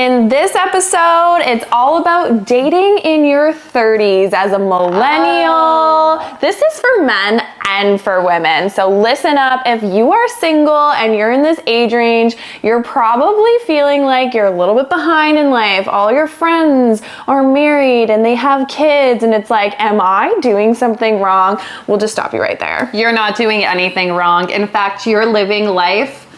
In this episode, it's all about dating in your 30s as a millennial. This is for men and for women. So listen up. If you are single and you're in this age range, you're probably feeling like you're a little bit behind in life. All your friends are married and they have kids and it's like, am I doing something wrong? We'll just stop you right there. You're not doing anything wrong. In fact, you're living life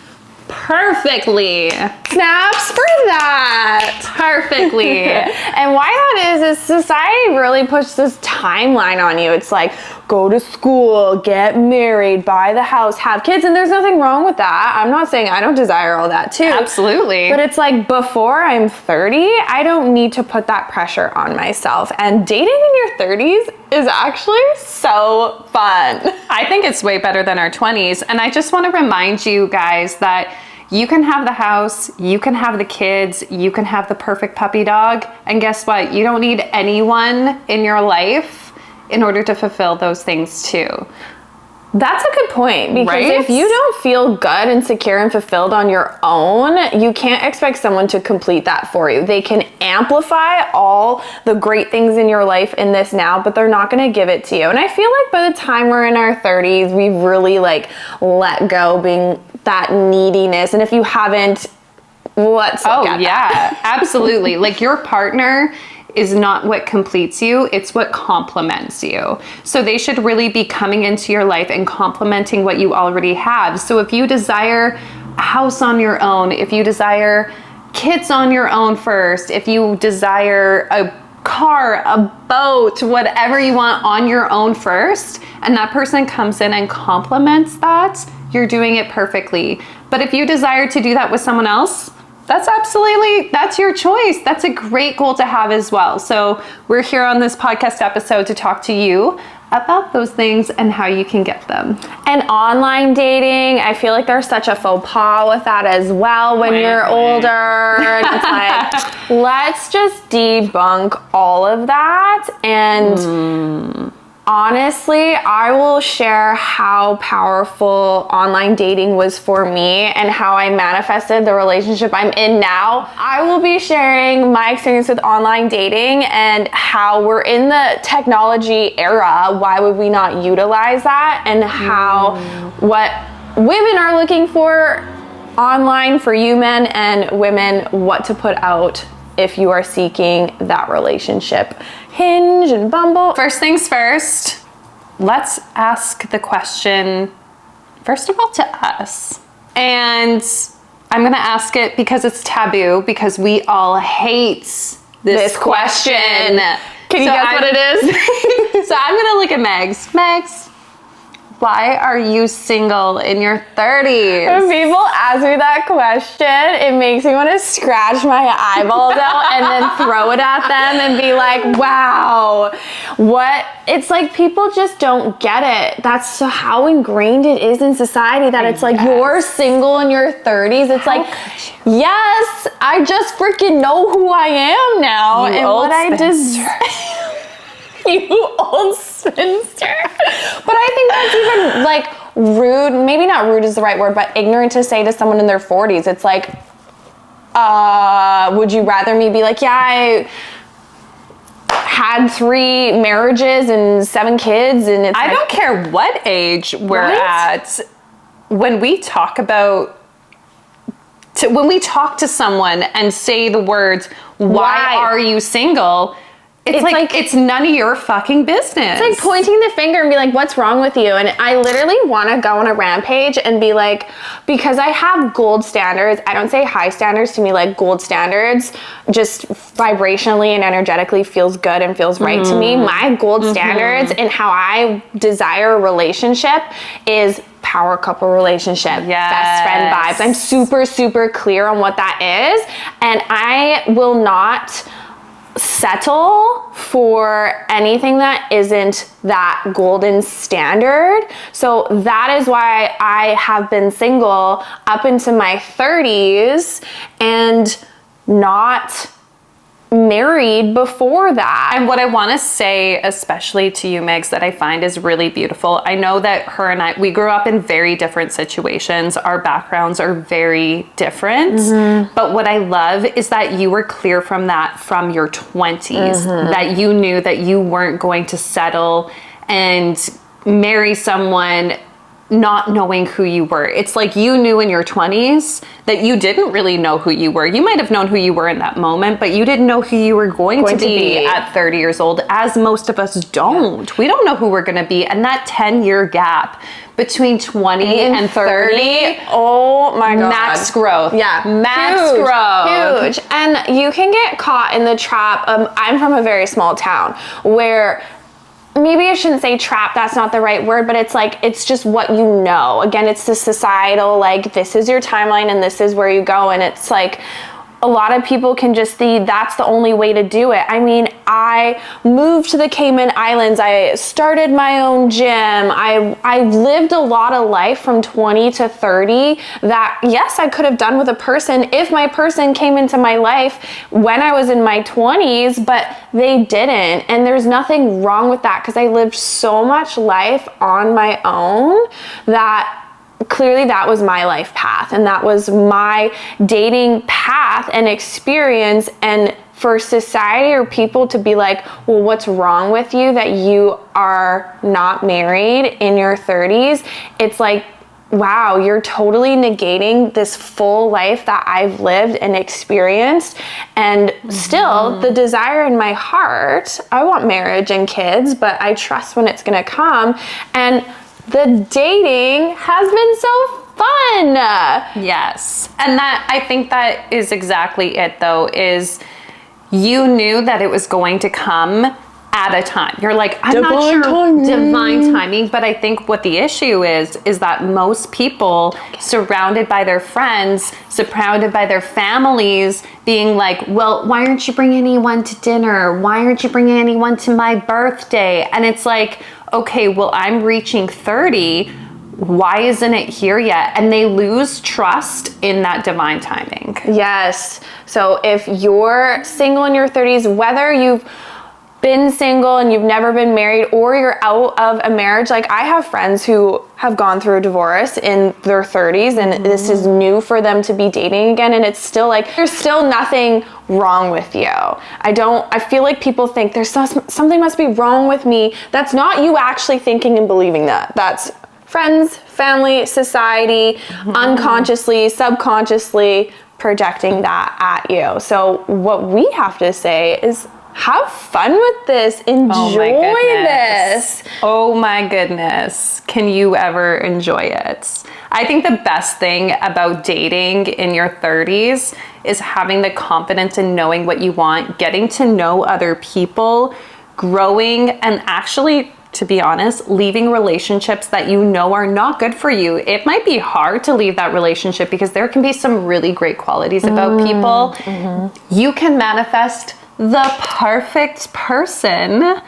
perfectly. Snaps for that. Perfectly. And why that is society really pushes this timeline on you. It's like, go to school, get married, buy the house, have kids, and there's nothing wrong with that. I'm not saying I don't desire all that too. Absolutely. But it's like, before I'm 30, I don't need to put that pressure on myself. And dating in your 30s is actually so fun. I think it's way better than our 20s. And I just want to remind you guys that you can have the house, you can have the kids, you can have the perfect puppy dog. And guess what? You don't need anyone in your life in order to fulfill those things too. That's a good point, because Right? if you don't feel good and secure and fulfilled on your own, you can't expect someone to complete that for you. They can amplify all the great things in your life in this now, but they're not going to give it to you. And I feel like by the time we're in our 30s, we've really let go being that neediness. And if you haven't, let's look at that. Absolutely. Like, your partner is not what completes you, it's what complements you. So they should really be coming into your life and complementing what you already have. So if you desire a house on your own, if you desire kids on your own first, if you desire a car, a boat, whatever you want on your own first, and that person comes in and complements that, you're doing it perfectly. But if you desire to do that with someone else, that's your choice. That's a great goal to have as well. So we're here on this podcast episode to talk to you about those things and how you can get them. And online dating, I feel like there's such a faux pas with that as well when you're older. And it's like, let's just debunk all of that. And honestly, I will share how powerful online dating was for me and how I manifested the relationship I'm in now. I will be sharing my experience with online dating and how we're in the technology era. Why would we not utilize that? And how what women are looking for online for you men, and women what to put out if you are seeking that relationship. Hinge and Bumble. First things first, let's ask the question, first of all, to us. And I'm going to ask it because it's taboo, because we all hate this question. Can you guess what it is? So I'm going to look at Megs. Megs, why are you single in your 30s? When people ask me that question, it makes me want to scratch my eyeballs out and then throw it at them and be like, wow, what? It's like people just don't get it. That's so how ingrained it is in society that it's like, you're single in your 30s. It's like, yes, I just freaking know who I am now and what I deserve. You old spinster. But I think that's even rude. Maybe not rude is the right word, but ignorant to say to someone in their 40s. It's like, would you rather me be like, yeah, I had 3 marriages and 7 kids, and it's I don't care what age we're at. When we talk to someone and say the words, why are you single? It's like it's none of your fucking business. It's like pointing the finger and be like, what's wrong with you? And I literally want to go on a rampage and be like, because I have gold standards. I don't say high standards. To me, like, gold standards just vibrationally and energetically feels good and feels right to me. My gold standards and how I desire a relationship is power couple relationship, best friend vibes. I'm super, super clear on what that is. And I will not settle for anything that isn't that golden standard. So that is why I have been single up into my 30s and not married before that. And what I want to say, especially to you, Megs, that I find is really beautiful. I know that her and I, we grew up in very different situations. Our backgrounds are very different. But what I love is that you were clear from that from your 20s, that you knew that you weren't going to settle and marry someone not knowing who you were. It's like you knew in your 20s that you didn't really know who you were. You might have known who you were in that moment, but you didn't know who you were going to be at 30 years old, as most of us don't. Yeah. We don't know who we're going to be. And that 10-year gap between 20 and 30, oh my God. Max growth. Yeah. Max growth. Huge. And you can get caught in the trap. I'm from a very small town where, maybe I shouldn't say trap, that's not the right word, but it's like, it's just what you know. Again, it's the societal, like, this is your timeline and this is where you go. And it's like, a lot of people can just see that's the only way to do it. I mean, I moved to the Cayman Islands. I started my own gym. I lived a lot of life from 20 to 30 that, yes, I could have done with a person if my person came into my life when I was in my 20s, but they didn't. And there's nothing wrong with that because I lived so much life on my own that clearly that was my life path and that was my dating path and experience. And for society or people to be like, well, what's wrong with you that you are not married in your 30s? It's like, wow, you're totally negating this full life that I've lived and experienced. And still, the desire in my heart, I want marriage and kids, but I trust when it's gonna come. And the dating has been so fun. Yes. And that, I think that is exactly it though, is you knew that it was going to come at a time. You're like, I'm not sure divine timing, but I think what the issue is that most people surrounded by their friends, surrounded by their families being like, well, why aren't you bringing anyone to dinner? Why aren't you bringing anyone to my birthday? And it's like, okay, well, I'm reaching 30. Why isn't it here yet? And they lose trust in that divine timing. Yes. So if you're single in your 30s, whether you've been single and you've never been married or you're out of a marriage, like I have friends who have gone through a divorce in their 30s and this is new for them to be dating again, and it's still like there's still nothing wrong with you. I feel like people think there's something must be wrong with me. That's not you actually thinking and believing that. That's friends, family, society, unconsciously, subconsciously projecting that at you. So what we have to say is have fun with this. Enjoy this. Oh my goodness. Can you ever enjoy it? I think the best thing about dating in your 30s is having the confidence in knowing what you want, getting to know other people, growing, and actually, to be honest, leaving relationships that you know are not good for you. It might be hard to leave that relationship because there can be some really great qualities about people. You can manifest the perfect person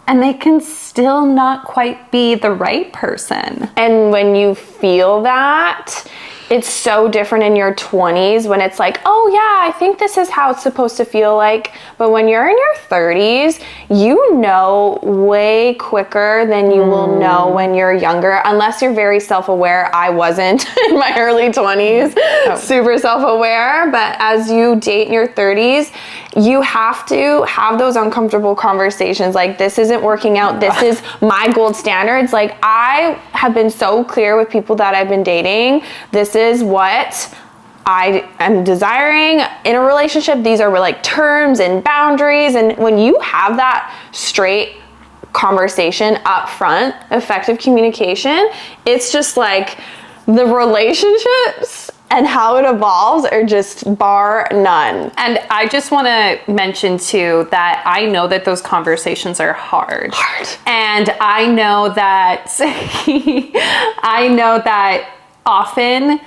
and they can still not quite be the right person. And when you feel that, it's so different in your 20s when it's like, oh yeah, I think this is how it's supposed to feel like. But when you're in your 30s, you know way quicker than you will know when you're younger, unless you're very self-aware. I wasn't in my early 20s, super self-aware. But as you date in your 30s, you have to have those uncomfortable conversations like, this isn't working out. This is my gold standards. Like, I have been so clear with people that I've been dating. This is what I am desiring in a relationship. These are like terms and boundaries. And when you have that straight conversation up front, effective communication, it's just like the relationships and how it evolves are just bar none. And I just want to mention too that I know that those conversations are hard. And I know that often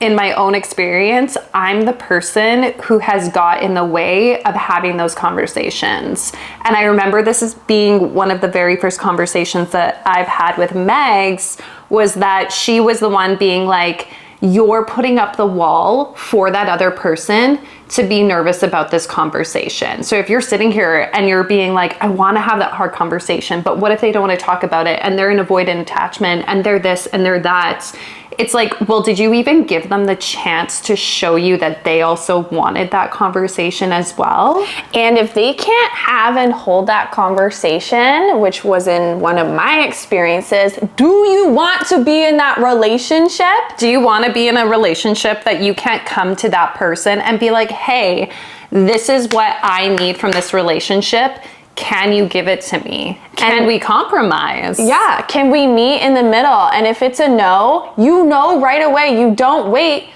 in my own experience, I'm the person who has got in the way of having those conversations. And I remember this as being one of the very first conversations that I've had with Megs, was that she was the one being like, you're putting up the wall for that other person to be nervous about this conversation. So if you're sitting here and you're being like, I want to have that hard conversation, but what if they don't want to talk about it and they're an avoidant attachment and they're this and they're that? It's like, well, did you even give them the chance to show you that they also wanted that conversation as well? And if they can't have and hold that conversation, which was in one of my experiences, do you want to be in that relationship? Do you want to be in a relationship that you can't come to that person and be like, hey, this is what I need from this relationship. Can you give it to me? Can we compromise? Yeah, can we meet in the middle? And if it's a no, you know right away. You don't wait,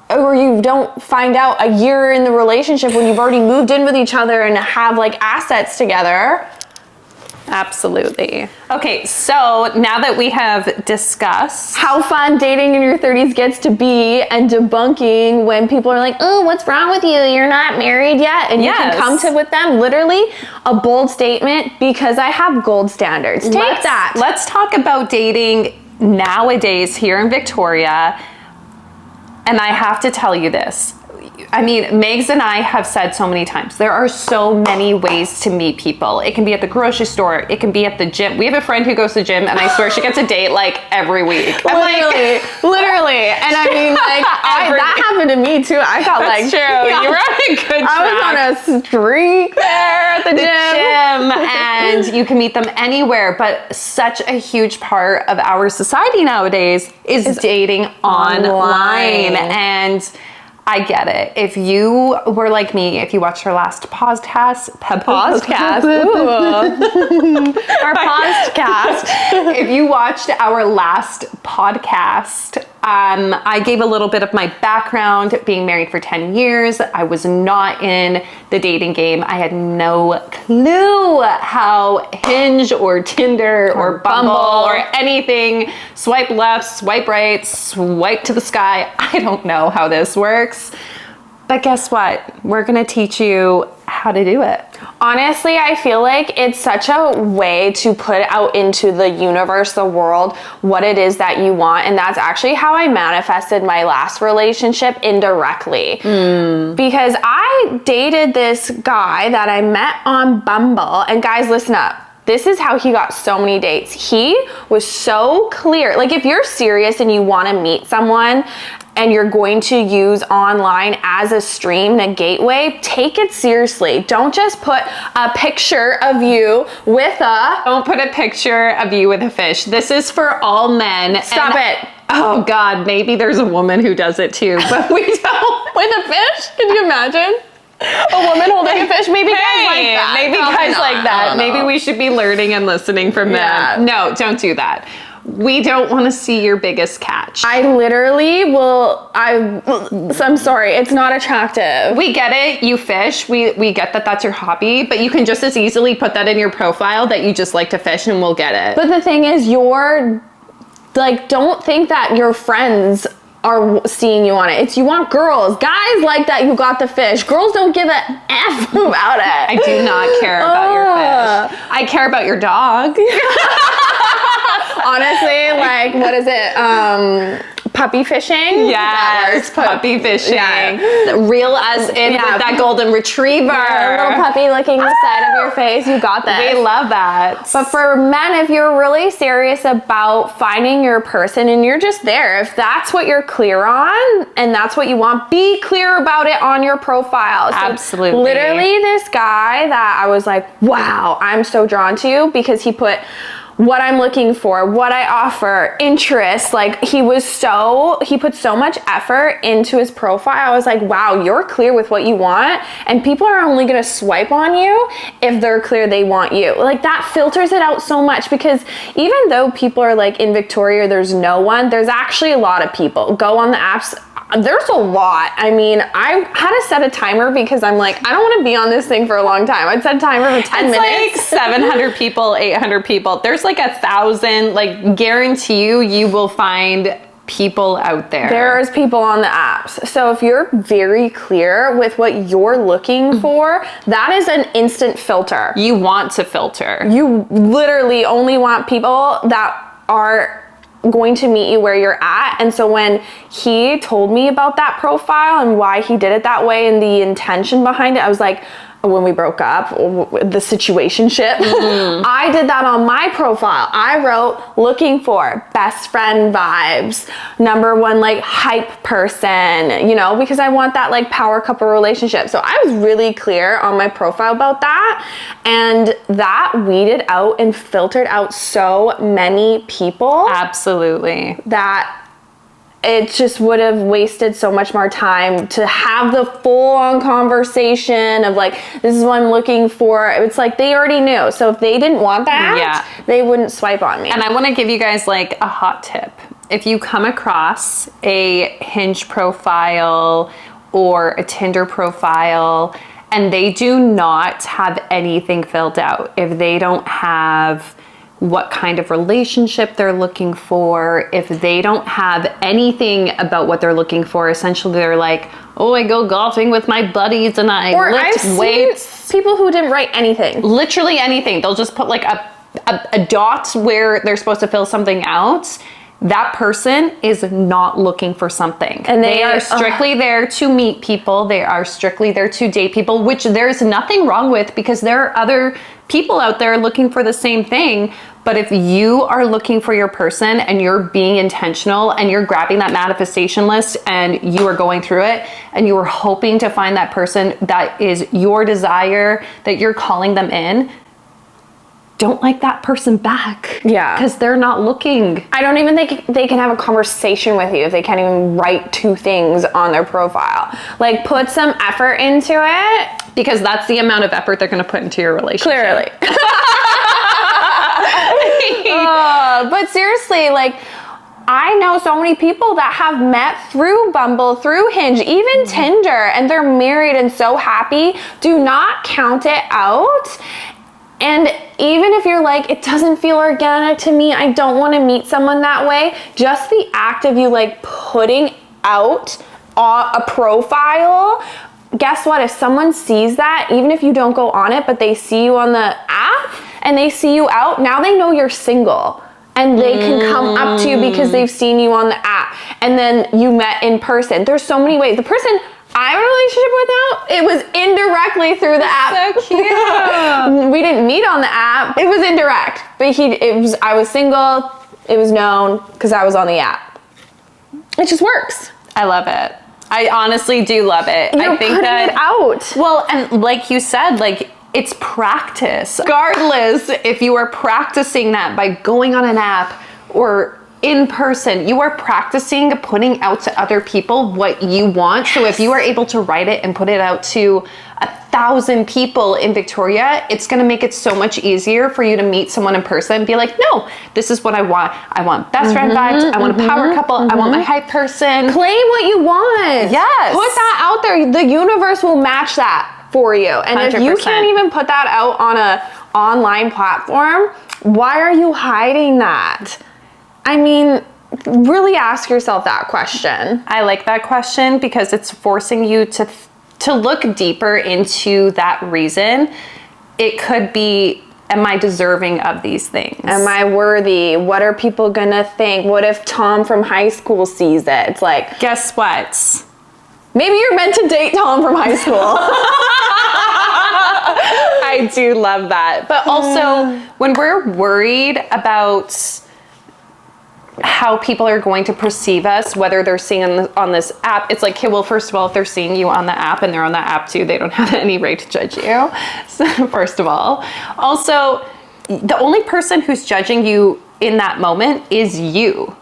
or you don't find out a year in the relationship when you've already moved in with each other and have like assets together. Absolutely. Okay, so now that we have discussed how fun dating in your 30s gets to be and debunking when people are like, oh, what's wrong with you? You're not married yet. And you can come to with them literally a bold statement, because I have gold standards. Take that. Let's talk about dating nowadays here in Victoria. And I have to tell you this. I mean, Megs and I have said so many times, there are so many ways to meet people. It can be at the grocery store. It can be at the gym. We have a friend who goes to the gym, and I swear she gets a date like every week. Literally. And I mean, like, that happened to me too. I felt That's like, true. Yeah, You were on a good track. I was on a streak there at the gym. And you can meet them anywhere. But such a huge part of our society nowadays is dating online. And I get it. If you were like me, if you watched our last podcast, our podcast, if you watched our last podcast, I gave a little bit of my background, being married for 10 years. I was not in the dating game. I had no clue how Hinge or Tinder or Bumble or anything, swipe left, swipe right, swipe to the sky. I don't know how this works. But guess what? We're going to teach you how to do it. Honestly, I feel like it's such a way to put out into the universe, the world, what it is that you want. And that's actually how I manifested my last relationship indirectly. Because I dated this guy that I met on Bumble. And guys, listen up. This is how he got so many dates. He was so clear. Like, if you're serious and you want to meet someone and you're going to use online as a stream and a gateway, take it seriously. Don't just put a picture of you with a... Don't put a picture of you with a fish. This is for all men. Stop it. Oh God, maybe there's a woman who does it too, but we don't. With a fish? Can you imagine? A woman holding a fish? Maybe guys like that. Maybe guys like that. Maybe we should be learning and listening from them. No, don't do that. We don't want to see your biggest catch. I literally will, I'm sorry, it's not attractive. We get it, you fish. We get that that's your hobby, but you can just as easily put that in your profile that you just like to fish, and we'll get it. But the thing is, don't think that your friends are seeing you on it. It's you want girls. Guys like that you got the fish. Girls don't give a F about it. I do not care about your fish. I care about your dog. Honestly, like, what is it? Puppy fishing? Yes, puppy fishing. Yeah. Reel us in with that golden retriever. Yeah, a little puppy licking the side of your face. You got this. We love that. But for men, if you're really serious about finding your person and you're just there, if that's what you're clear on and that's what you want, be clear about it on your profile. So absolutely. Literally, this guy that I was like, wow, I'm so drawn to you, because he put what I'm looking for, what I offer, interests. Like, he put so much effort into his profile. I was like, wow, you're clear with what you want, and people are only gonna swipe on you if they're clear they want you. Like, that filters it out so much, because even though people are like, in Victoria there's no one, there's actually a lot of people. Go on the apps, there's a lot. I mean, I had to set a timer because I'm like, I don't want to be on this thing for a long time. I'd set a timer for 10 minutes. Like 700 people, 800 people. There's like 1,000, like, guarantee you will find people out there. There's people on the apps. So if you're very clear with what you're looking for, that is an instant filter. You want to filter. You literally only want people that are going to meet you where you're at. And so when he told me about that profile and why he did it that way and the intention behind it, I was like, when we broke up, the situationship, I did that on my profile. I wrote, looking for best friend vibes, number one, like hype person, you know, because I want that like power couple relationship. So I was really clear on my profile about that. And that weeded out and filtered out so many people. Absolutely. That it just would have wasted so much more time to have the full-on conversation of like, this is what I'm looking for. It's like they already knew. So if they didn't want that, they wouldn't swipe on me. And I want to give you guys like a hot tip. If you come across a Hinge profile or a Tinder profile and they do not have anything filled out, if they don't have what kind of relationship they're looking for, if they don't have anything about what they're looking for, essentially they're like, oh, I go golfing with my buddies and I lift weights. People who didn't write anything. Literally anything. They'll just put like a dot where they're supposed to fill something out. That person is not looking for something. And they are strictly there to meet people. They are strictly there to date people, which there's nothing wrong with because there are other people out there looking for the same thing. But if you are looking for your person and you're being intentional and you're grabbing that manifestation list and you are going through it and you are hoping to find that person that is your desire, that you're calling them in, don't like that person back. Yeah. Because they're not looking. I don't even think they can have a conversation with you if they can't even write 2 things on their profile. Like, put some effort into it. Because that's the amount of effort they're going to put into your relationship. Clearly. But seriously, like, I know so many people that have met through Bumble, through Hinge, even Tinder, and they're married and so happy. Do not count it out. And even if you're like, it doesn't feel organic to me, I don't want to meet someone that way, just the act of you like putting out a profile, guess what? If someone sees that, even if you don't go on it, but they see you on the app and they see you out, now they know you're single. And they can come up to you because they've seen you on the app. And then you met in person. There's so many ways. The person I have a relationship with now, it was indirectly through the app. So cute. We didn't meet on the app. It was indirect. But I was single. It was known because I was on the app. It just works. I love it. I honestly do love it. You're I think putting that it out. Well, and like you said, like it's practice. Regardless if you are practicing that by going on an app or in person, you are practicing putting out to other people what you want. So if you are able to write it and put it out to 1,000 people in Victoria, it's going to make it so much easier for you to meet someone in person and be like, no, this is what I want. I want best friend vibes. I want a power couple. I want my hype person. Claim what you want. Yes. Put that out there. The universe will match that for you. And 100%. if you can't even put that out on an online platform, why are you hiding that? I mean, really ask yourself that question. I like that question because it's forcing you to look deeper into that reason. It could be, am I deserving of these things? Am I worthy? What are people gonna think? What if Tom from high school sees it? It's like, guess what? Maybe you're meant to date Tom from high school. I do love that. But also, when we're worried about how people are going to perceive us, whether they're seeing on this app, it's like, okay, well, first of all, if they're seeing you on the app and they're on the app too, they don't have any right to judge you. So, first of all. Also, the only person who's judging you in that moment is you.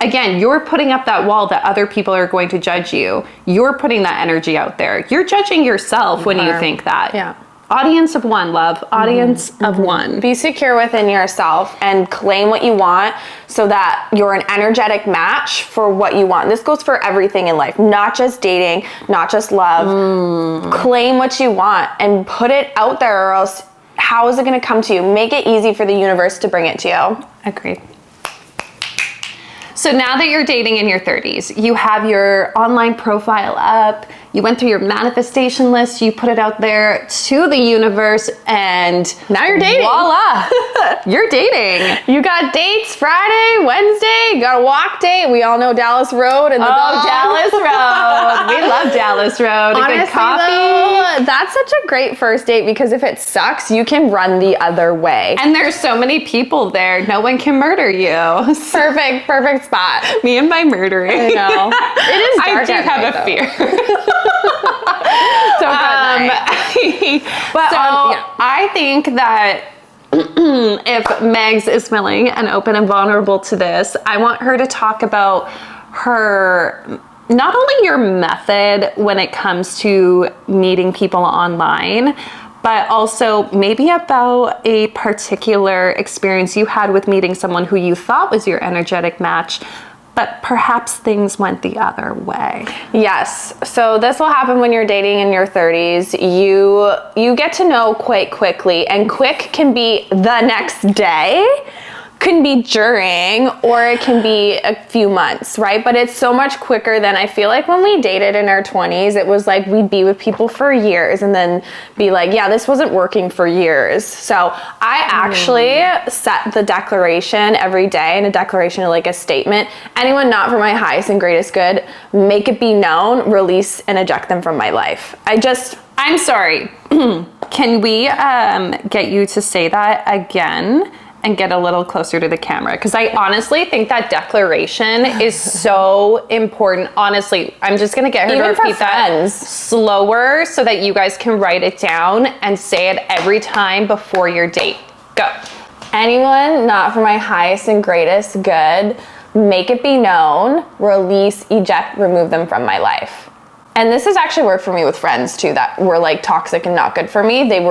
Again, you're putting up that wall that other people are going to judge you. You're putting that energy out there. You're judging yourself when you think that. Yeah. Audience of one, love. Audience of one. Be secure within yourself and claim what you want so that you're an energetic match for what you want. This goes for everything in life, not just dating, not just love. Claim what you want and put it out there, or else how is it going to come to you? Make it easy for the universe to bring it to you. Agreed. So now that you're dating in your 30s, you have your online profile up, you went through your manifestation list, you put it out there to the universe, and now you're dating. Voila, you're dating. You got dates Friday, Wednesday, you got a walk date. We all know Dallas Road and the dog. Dallas Road. We love Dallas Road. Honestly, a good coffee. though, that's such a great first date because if it sucks, you can run the other way. And there's so many people there. No one can murder you. Perfect spot. Me and my murdering. I know. It is dark I do at have night, a fear. So good night. But yeah. I think that if Megs is willing and open and vulnerable to this, I want her to talk about her, not only your method when it comes to meeting people online, but also maybe about a particular experience you had with meeting someone who you thought was your energetic match, but perhaps things went the other way. Yes. So this will happen when you're dating in your 30s. You get to know quite quickly, and quick can be the next day, can be during, or it can be a few months, right? But it's so much quicker than I feel like when we dated in our 20s, it was like we'd be with people for years and then be like, yeah, this wasn't working for years. So I actually set the declaration every day, and a declaration, like a statement. Anyone not for my highest and greatest good, make it be known, release and eject them from my life. I'm sorry. Can we get you to say that again? And get a little closer to the camera, because I honestly think that declaration is so important. Honestly, I'm just gonna get her Even to repeat that slower so that you guys can write it down and say it every time before your date. Go. Anyone not for my highest and greatest good, make it be known, release, eject, remove them from my life. And this has actually worked for me with friends too that were like toxic and not good for me. They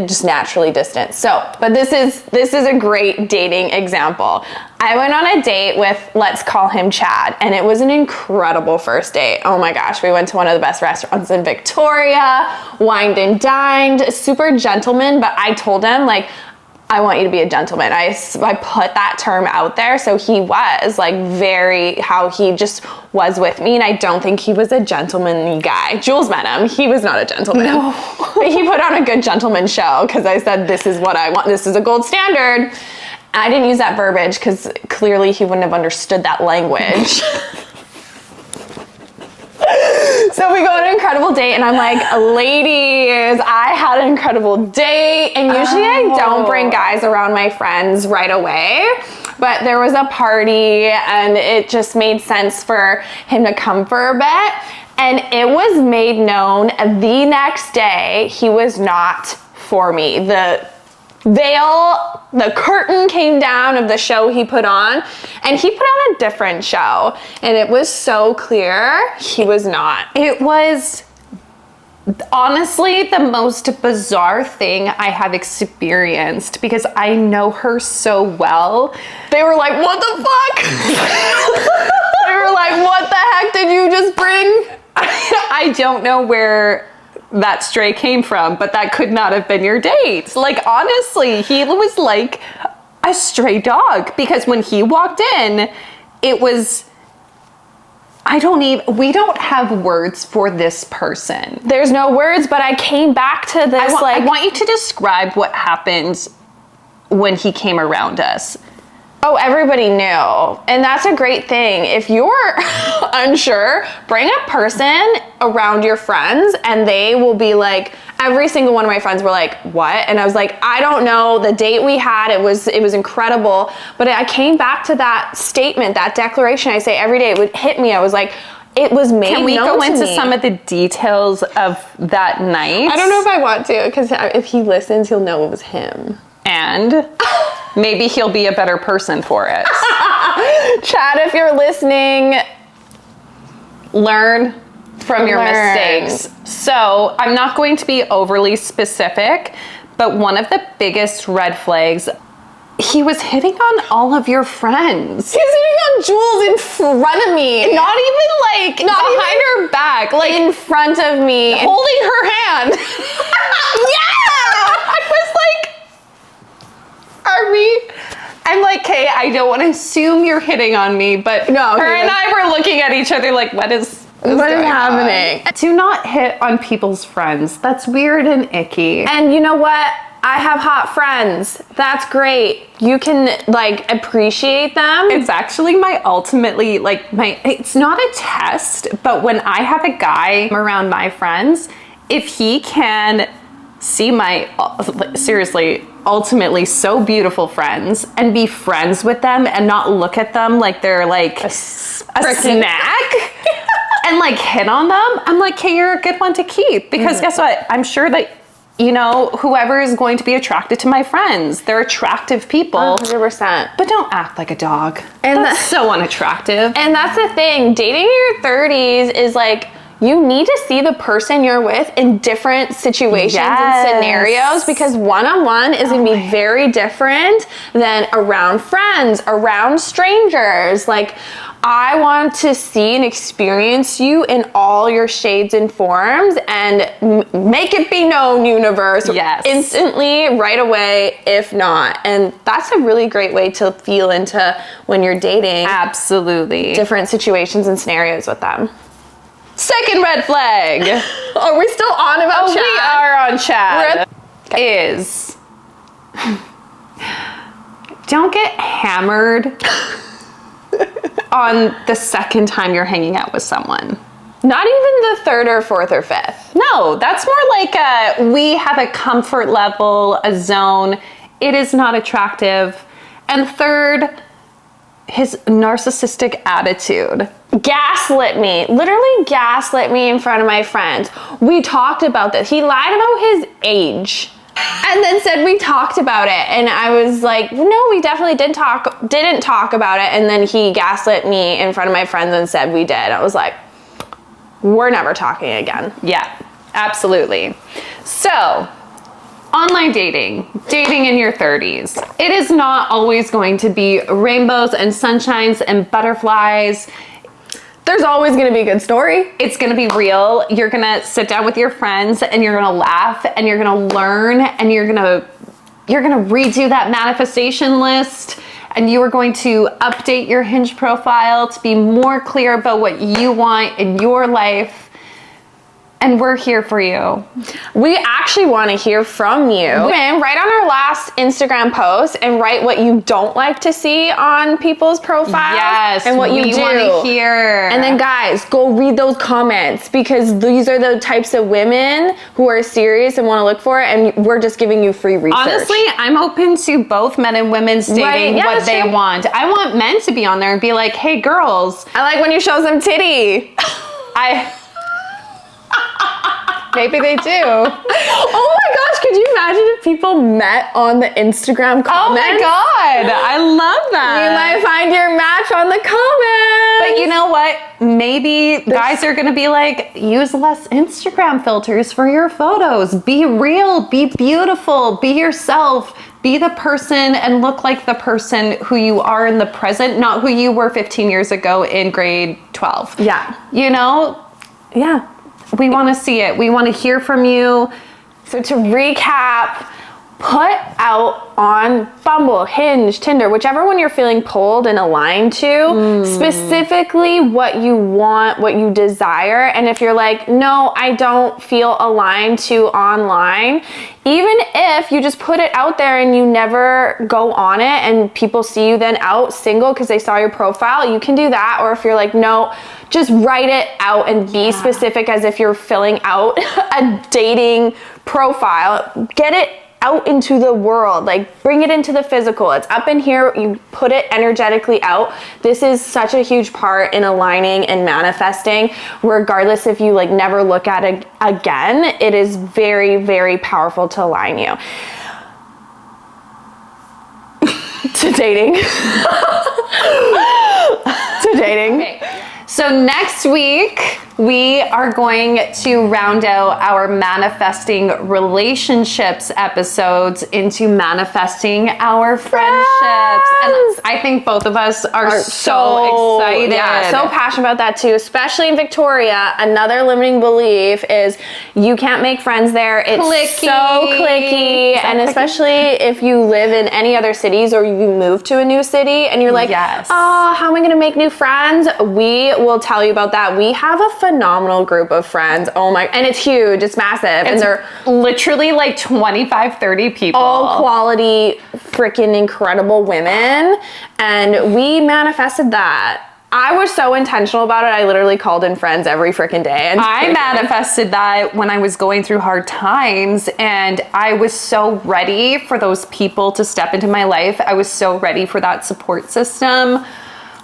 just naturally distant. So, but this is a great dating example. I went on a date with, let's call him Chad, and it was an incredible first date. Oh my gosh, we went to one of the best restaurants in Victoria, wined and dined, super gentleman, but I told him, like, I want you to be a gentleman. I put that term out there. So he was like very, how he just was with me. And I don't think he was a gentlemanly guy. Jules met him. He was not a gentleman. No. But he put on a good gentleman show because I said, this is what I want. This is a gold standard. And I didn't use that verbiage because clearly he wouldn't have understood that language. So we go on an incredible date, and I'm like, ladies, I had an incredible date. And usually I don't bring guys around my friends right away, but there was a party and it just made sense for him to come for a bit. And it was made known the next day he was not for me. The veil, the curtain came down of the show he put on, and he put on a different show, and it was so clear he was not. It was honestly the most bizarre thing I have experienced because I know her so well. They were like, what the fuck? They were like, what the heck did you just bring? I don't know where that stray came from, but that could not have been your date. Like, honestly, he was like a stray dog, because when he walked in, it was, we don't have words for this person. There's no words, but I came back to this. I want you to describe what happened when he came around us. Oh, everybody knew. And that's a great thing. If you're unsure, bring a person around your friends and they will be like, every single one of my friends were like, what? And I was like, I don't know. The date we had, it was incredible. But I came back to that statement, that declaration I say every day. It would hit me. I was like, it was made known to me. Can we go into some of the details of that night? I don't know if I want to, because if he listens, he'll know it was him. And maybe he'll be a better person for it. Chad, if you're listening, learn from your mistakes. So I'm not going to be overly specific, but one of the biggest red flags, he was hitting on all of your friends. He was hitting on Jules in front of me. Not even like behind her back, like in front of me. Holding her hand. Yeah! I was like, I'm like, Kay, I don't want to assume you're hitting on me, but no, her and I were looking at each other like, what is What is happening? Do not hit on people's friends. That's weird and icky. And you know what? I have hot friends. That's great. You can like appreciate them. It's actually it's not a test, but when I have a guy around my friends, if he can see my seriously ultimately so beautiful friends and be friends with them and not look at them like they're like a snack and like hit on them, I'm like, hey, you're a good one to keep, because guess what? I'm sure that, you know, whoever is going to be attracted to my friends, they're attractive people. 100%. But don't act like a dog. And that's so unattractive. And that's the thing. Dating in your 30s is like, you need to see the person you're with in different situations and scenarios, because one-on-one is going to be very different than around friends, around strangers. Like, I want to see and experience you in all your shades and forms and make it be known, universe. Yes. Instantly, right away, if not. And that's a really great way to feel into when you're dating. Absolutely. Different situations and scenarios with them. Second red flag. Are we still on about Chad? We are on Chad. Is don't get hammered on the second time you're hanging out with someone. Not even the third or fourth or fifth. No, that's more like we have a comfort level, a zone. It is not attractive. And third, his narcissistic attitude. Gaslit me. Literally gaslit me in front of my friends. We talked about this. He lied about his age. And then said we talked about it. And I was like, no, we definitely didn't talk about it. And then he gaslit me in front of my friends and said we did. I was like, we're never talking again. Yeah, absolutely. So, online dating in your 30s. It is not always going to be rainbows and sunshines and butterflies. There's always going to be a good story. It's going to be real. You're going to sit down with your friends and you're going to laugh and you're going to learn and you're going to redo that manifestation list, and you are going to update your Hinge profile to be more clear about what you want in your life. And we're here for you. We actually want to hear from you. Write on our last Instagram post and write what you don't like to see on people's profiles. Yes, and what you do. want to hear. And then guys, go read those comments, because these are the types of women who are serious and want to look for it, and we're just giving you free research. Honestly, I'm open to both men and women stating what they want. I want men to be on there and be like, hey girls. I like when you show some titty. Maybe they do. Oh my gosh, could you imagine if people met on the Instagram comments? Oh my God, I love that. You might find your match on the comments. But you know what? Maybe guys are gonna be like, use less Instagram filters for your photos. Be real, be beautiful, be yourself. Be the person and look like the person who you are in the present, not who you were 15 years ago in grade 12. Yeah. You know? Yeah. We want to see it. We want to hear from you. So to recap, put out on Bumble, Hinge, Tinder, whichever one you're feeling pulled and aligned to, specifically what you want, what you desire. And if you're like, no, I don't feel aligned to online, even if you just put it out there and you never go on it and people see you then out single because they saw your profile, you can do that. Or if you're like, no, just write it out and be specific as if you're filling out a dating profile. Get it out into the world, like bring it into the physical. It's up in here, you put it energetically out. This is such a huge part in aligning and manifesting, regardless if you like never look at it again. It is very, very powerful to align you to dating. To dating. Okay. So next week, we are going to round out our manifesting relationships episodes into manifesting our friendships. And I think both of us are so excited. Yeah, so passionate about that too, especially in Victoria. Another limiting belief is you can't make friends there. It's clicky. So clicky. And especially if you live in any other cities or you move to a new city and you're like, oh, how am I going to make new friends? We will tell you about that. We have a phenomenal group of friends. Oh my, and it's huge, it's massive. And they're literally like 25, 30 people. all quality, freaking incredible women. And we manifested that. I was so intentional about it. I literally called in friends every freaking day. And I manifested that when I was going through hard times, and I was so ready for those people to step into my life. I was so ready for that support system.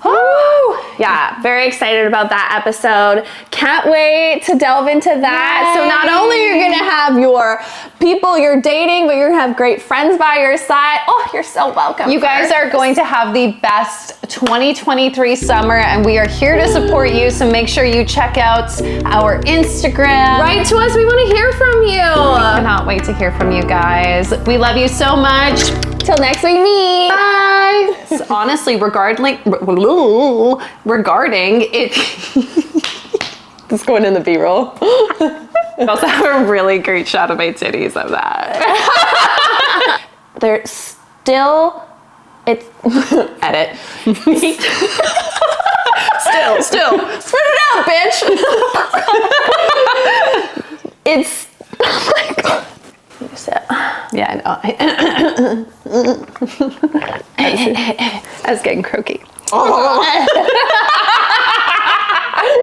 Woo! Yeah, very excited about that episode. Can't wait to delve into that. Yay. So not only you're gonna have your people you're dating, but you're gonna have great friends by your side. Oh, you're so welcome. You guys are going to have the best 2023 summer, and we are here to support you. So make sure you check out our Instagram. Write to us. We want to hear from you. Cannot wait to hear from you guys. We love you so much. Till next we meet. Bye. Honestly, regarding it. This is going in the B-roll. I also have a really great shot of my titties of that. They're still, it's, edit. Still. Spit it out, bitch. It's, oh my God. Yeah, I know.